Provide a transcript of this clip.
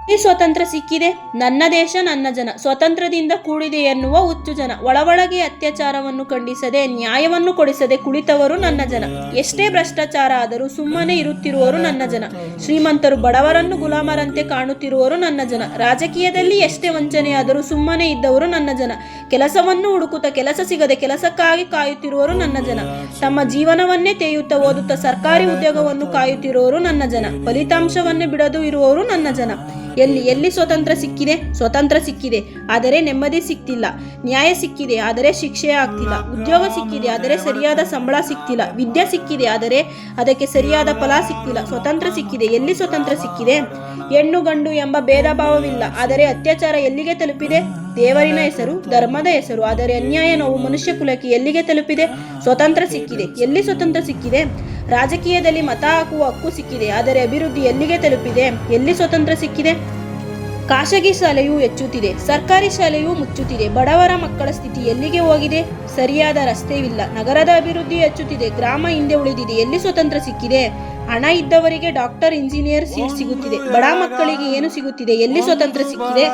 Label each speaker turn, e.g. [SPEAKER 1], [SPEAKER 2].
[SPEAKER 1] ಈ ಸ್ವತಂತ್ರ ಸಿಕ್ಕಿದೆ. ನನ್ನ ದೇಶ ನನ್ನ ಜನ, ಸ್ವತಂತ್ರದಿಂದ ಕೂಡಿದೆ ಎನ್ನುವ ಹುಚ್ಚು ಜನ, ಒಳಗೆ ಅತ್ಯಾಚಾರವನ್ನು ಖಂಡಿಸದೆ ನ್ಯಾಯವನ್ನು ಕೊಡಿಸದೆ ಕುಳಿತವರು ನನ್ನ ಜನ. ಎಷ್ಟೇ ಭ್ರಷ್ಟಾಚಾರ ಆದರೂ ಸುಮ್ಮನೆ ಇರುತ್ತಿರುವವರು ನನ್ನ ಜನ. ಶ್ರೀಮಂತರು ಬಡವರನ್ನು ಗುಲಾಮರಂತೆ ಕಾಣುತ್ತಿರುವವರು ನನ್ನ ಜನ. ರಾಜಕೀಯದಲ್ಲಿ ಎಷ್ಟೇ ವಂಚನೆಯಾದರೂ ಸುಮ್ಮನೆ ಇದ್ದವರು ನನ್ನ ಜನ. ಕೆಲಸವನ್ನು ಹುಡುಕುತ್ತಾ ಕೆಲಸ ಸಿಗದೆ ಕೆಲಸಕ್ಕಾಗಿ ಕಾಯುತ್ತಿರುವವರು ನನ್ನ ಜನ. ತಮ್ಮ ಜೀವನವನ್ನೇ ತೇಯುತ್ತಾ ಓದುತ್ತಾ ಸರ್ಕಾರಿ ಉದ್ಯೋಗವನ್ನು ಕಾಯುತ್ತಿರುವವರು ನನ್ನ ಜನ. ಫಲಿತಾಂಶವನ್ನೇ ಬಿಡದು ಇರುವವರು ನನ್ನ ಜನ. ಎಲ್ಲಿ ಸ್ವತಂತ್ರ ಸಿಕ್ಕಿದೆ? ಸ್ವತಂತ್ರ ಸಿಕ್ಕಿದೆ, ಆದರೆ ನೆಮ್ಮದಿ ಸಿಕ್ತಿಲ್ಲ. ನ್ಯಾಯ ಸಿಕ್ಕಿದೆ, ಆದರೆ ಶಿಕ್ಷೆ ಆಗ್ತಿಲ್ಲ. ಉದ್ಯೋಗ ಸಿಕ್ಕಿದೆ, ಆದರೆ ಸರಿಯಾದ ಸಂಬಳ ಸಿಕ್ತಿಲ್ಲ. ವಿದ್ಯೆ ಸಿಕ್ಕಿದೆ, ಆದರೆ ಅದಕ್ಕೆ ಸರಿಯಾದ ಫಲ ಸಿಕ್ತಿಲ್ಲ. ಸ್ವತಂತ್ರ ಸಿಕ್ಕಿದೆ, ಎಲ್ಲಿ ಸ್ವತಂತ್ರ ಸಿಕ್ಕಿದೆ? ಹೆಣ್ಣು ಗಂಡು ಎಂಬ ಭೇದ ಭಾವವಿಲ್ಲ, ಆದರೆ ಅತ್ಯಾಚಾರ ಎಲ್ಲಿಗೆ ತಲುಪಿದೆ? ದೇವರಿನ ಹೆಸರು, ಧರ್ಮದ ಹೆಸರು, ಆದರೆ ಅನ್ಯಾಯ ನೋವು ಮನುಷ್ಯ ಕುಲಕ್ಕೆ ಎಲ್ಲಿಗೆ ತಲುಪಿದೆ? ಸ್ವತಂತ್ರ ಸಿಕ್ಕಿದೆ, ಎಲ್ಲಿ ಸ್ವತಂತ್ರ ಸಿಕ್ಕಿದೆ? ರಾಜಕೀಯದಲ್ಲಿ ಮತ ಹಾಕುವ ಹಕ್ಕು ಸಿಕ್ಕಿದೆ, ಆದರೆ ಅಭಿವೃದ್ಧಿ ಎಲ್ಲಿಗೆ ತಲುಪಿದೆ? ಎಲ್ಲಿ ಸ್ವತಂತ್ರ ಸಿಕ್ಕಿದೆ? ಖಾಸಗಿ ಶಾಲೆಯೂ ಹೆಚ್ಚುತ್ತಿದೆ, ಸರ್ಕಾರಿ ಶಾಲೆಯೂ ಮುಚ್ಚುತ್ತಿದೆ. ಬಡವರ ಮಕ್ಕಳ ಸ್ಥಿತಿ ಎಲ್ಲಿಗೆ ಹೋಗಿದೆ? ಸರಿಯಾದ ರಸ್ತೆವಿಲ್ಲ. ನಗರದ ಅಭಿವೃದ್ಧಿ ಹೆಚ್ಚುತ್ತಿದೆ, ಗ್ರಾಮ ಹಿಂದೆ ಉಳಿದಿದೆ. ಎಲ್ಲಿ ಸ್ವತಂತ್ರ ಸಿಕ್ಕಿದೆ? ಹಣ ಇದ್ದವರಿಗೆ ಡಾಕ್ಟರ್, ಇಂಜಿನಿಯರ್ ಸೀಟ್ ಸಿಗುತ್ತಿದೆ, ಬಡ ಮಕ್ಕಳಿಗೆ ಏನು ಸಿಗುತ್ತಿದೆ? ಎಲ್ಲಿ ಸ್ವತಂತ್ರ ಸಿಕ್ಕಿದೆ?